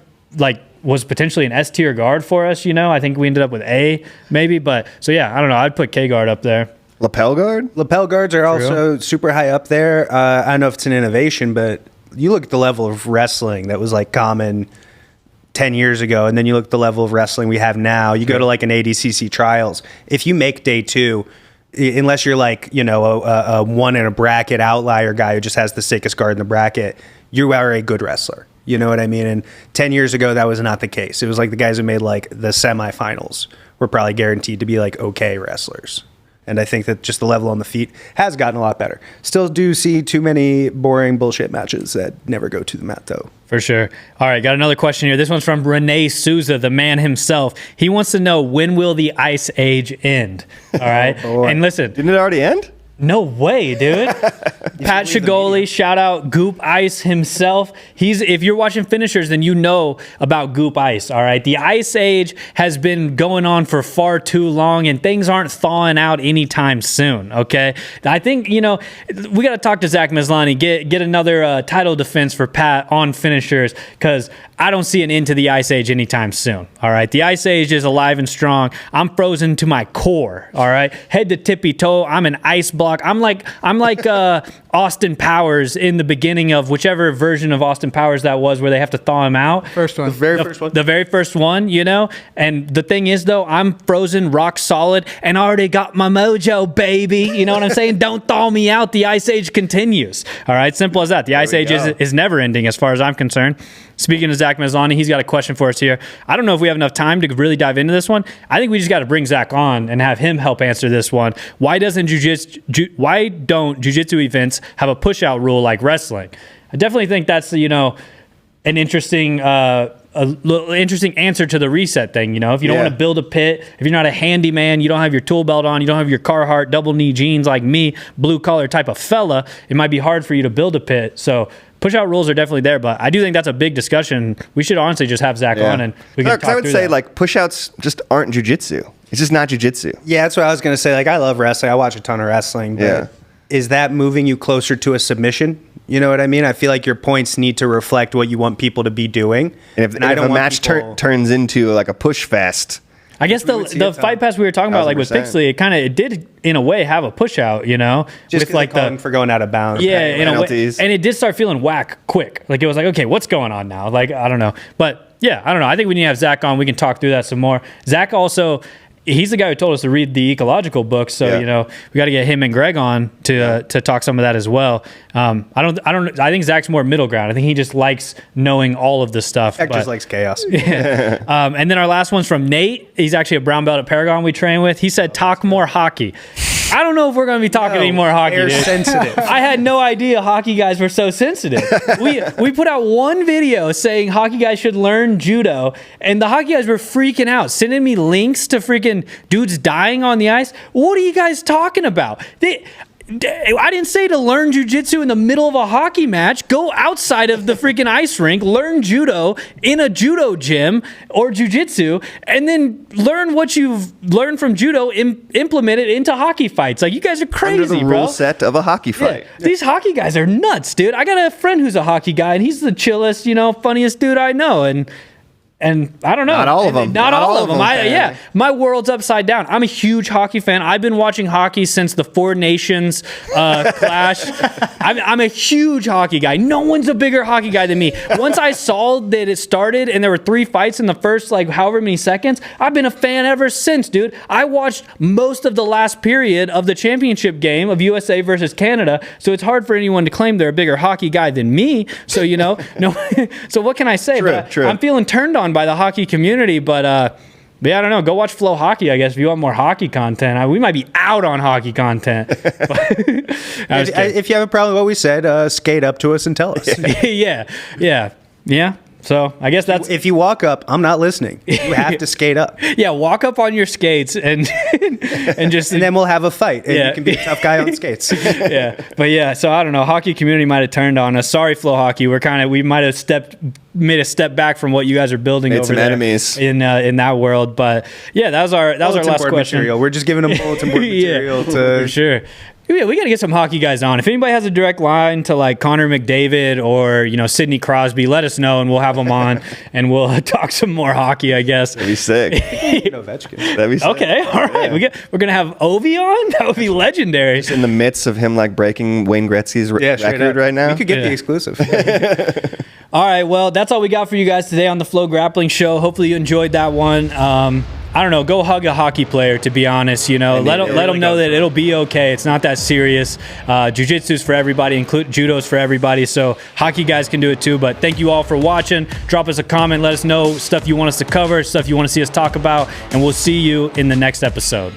was potentially an S-tier guard for us. I think we ended up with A maybe, but so yeah, I don't know. I'd put K-guard up there. Lapel guard? Lapel guards are also super high up there. I don't know if it's an innovation, but you look at the level of wrestling that was common 10 years ago, and then you look at the level of wrestling we have now. You go to an ADCC trials. If you make day 2, unless you're a one in a bracket outlier guy who just has the sickest guard in the bracket, you are a good wrestler. You know what I mean? And 10 years ago, that was not the case. It was the guys who made the semifinals were probably guaranteed to be okay wrestlers. And I think that just the level on the feet has gotten a lot better. Still do see too many boring bullshit matches that never go to the mat, though. For sure. All right, got another question here. This one's from Renee Souza, the man himself. He wants to know, when will the Ice Age end? All right. Oh, and listen. Didn't it already end? No way, dude. Pat Shigoli, shout out Goop Ice himself. If you're watching finishers, then you know about Goop Ice, all right? The Ice Age has been going on for far too long, and things aren't thawing out anytime soon, okay? I think, we got to talk to Zach Meslani, get another title defense for Pat on finishers, because I don't see an end to the Ice Age anytime soon, all right? The Ice Age is alive and strong. I'm frozen to my core, all right? Head to tippy toe. I'm an ice block. I'm like Austin Powers in the beginning of whichever version of Austin Powers that was, where they have to thaw him out. First one. The very first one. The very first one, And the thing is, though, I'm frozen, rock solid, and already got my mojo, baby. You know what I'm saying? Don't thaw me out. The Ice Age continues. All right? Simple as that. The Ice Age is never ending as far as I'm concerned. Speaking of Zach Meslani, he's got a question for us here. I don't know if we have enough time to really dive into this one. I think we just got to bring Zach on and have him help answer this one. Why don't jiu-jitsu events have a push-out rule like wrestling? I definitely think that's, an interesting interesting answer to the reset thing. If you don't want to build a pit, if you're not a handyman, you don't have your tool belt on, you don't have your Carhartt double knee jeans like me, blue collar type of fella, it might be hard for you to build a pit. So push-out rules are definitely there, but I do think that's a big discussion. We should honestly just have Zach on and we can talk I would through say that. Push-outs just aren't jiu-jitsu. It's just not jiu-jitsu. Yeah, that's what I was going to say. I love wrestling. I watch a ton of wrestling. But is that moving you closer to a submission? You know what I mean? I feel like your points need to reflect what you want people to be doing. And if a match turns into like a push fest, I guess the fight pass we were talking about, like with Pixley, it did in a way have a push out, just with like for going out of bounds. Yeah, in a way, and it did start feeling whack quick. Like it was like, okay, what's going on now? Like I don't know, but yeah, I don't know. I think we need to have Zach on. We can talk through that some more. Zach also. He's the guy who told us to read the ecological book, so we got to get him and Greg on to talk some of that as well. I think Zach's more middle ground. I think he just likes knowing all of the stuff. Zach just likes chaos. Yeah. And then our last one's from Nate. He's actually a brown belt at Paragon we train with. He said, "Talk more hockey." I don't know if we're going to be talking any more hockey. They're dude. sensitive. I had no idea hockey guys were so sensitive. We put out one video saying hockey guys should learn judo, and the hockey guys were freaking out, sending me links to freaking dudes dying on the ice. What are you guys talking about? I didn't say to learn jiu-jitsu in the middle of a hockey match. Go outside of the freaking ice rink, learn judo in a judo gym or jiu-jitsu, and then learn what you've learned from judo, implement it into hockey fights. Like, you guys are crazy, under the bro. rule set of a hockey fight. Yeah. These hockey guys are nuts, dude. I got a friend who's a hockey guy, and he's the chillest, funniest dude I know, and I don't know. Not all of them. Not all of them. My world's upside down. I'm a huge hockey fan. I've been watching hockey since the Four Nations clash. I'm a huge hockey guy. No one's a bigger hockey guy than me. Once I saw that it started and there were 3 fights in the first, however many seconds, I've been a fan ever since, dude. I watched most of the last period of the championship game of USA versus Canada, so it's hard for anyone to claim they're a bigger hockey guy than me. So, no. So what can I say? True. I'm feeling turned on by the hockey community, but I don't know. Go watch Flow Hockey, I guess, if you want more hockey content. We might be out on hockey content. If you have a problem with what we said, skate up to us and tell us. Yeah. So I guess that's... If you walk up, I'm not listening. You have to skate up. Yeah, walk up on your skates and just... And then we'll have a fight, and you can be a tough guy on skates. So I don't know. Hockey community might have turned on us. Sorry, Flow Hockey. We might have made a step back from what you guys are building over there enemies in that world. But yeah, that was our last question. Material. We're just giving them bulletin board material for sure. Yeah, we got to get some hockey guys on. If anybody has a direct line to Connor McDavid or Sidney Crosby, let us know and we'll have them on and we'll talk some more hockey, I guess. That'd be sick. Ovechkin. That'd be sick. Okay, all right. Yeah. We're gonna have Ovi on. That would be legendary. Just in the midst of him breaking Wayne Gretzky's record right now. We could get the exclusive. All right, well, that's all we got for you guys today on the FloGrappling Show. Hopefully you enjoyed that one. I don't know. Go hug a hockey player, to be honest. Let them know that it'll be okay. It's not that serious. Jiu-jitsu's for everybody, judo's for everybody. So hockey guys can do it too. But thank you all for watching. Drop us a comment. Let us know stuff you want us to cover, stuff you want to see us talk about. And we'll see you in the next episode.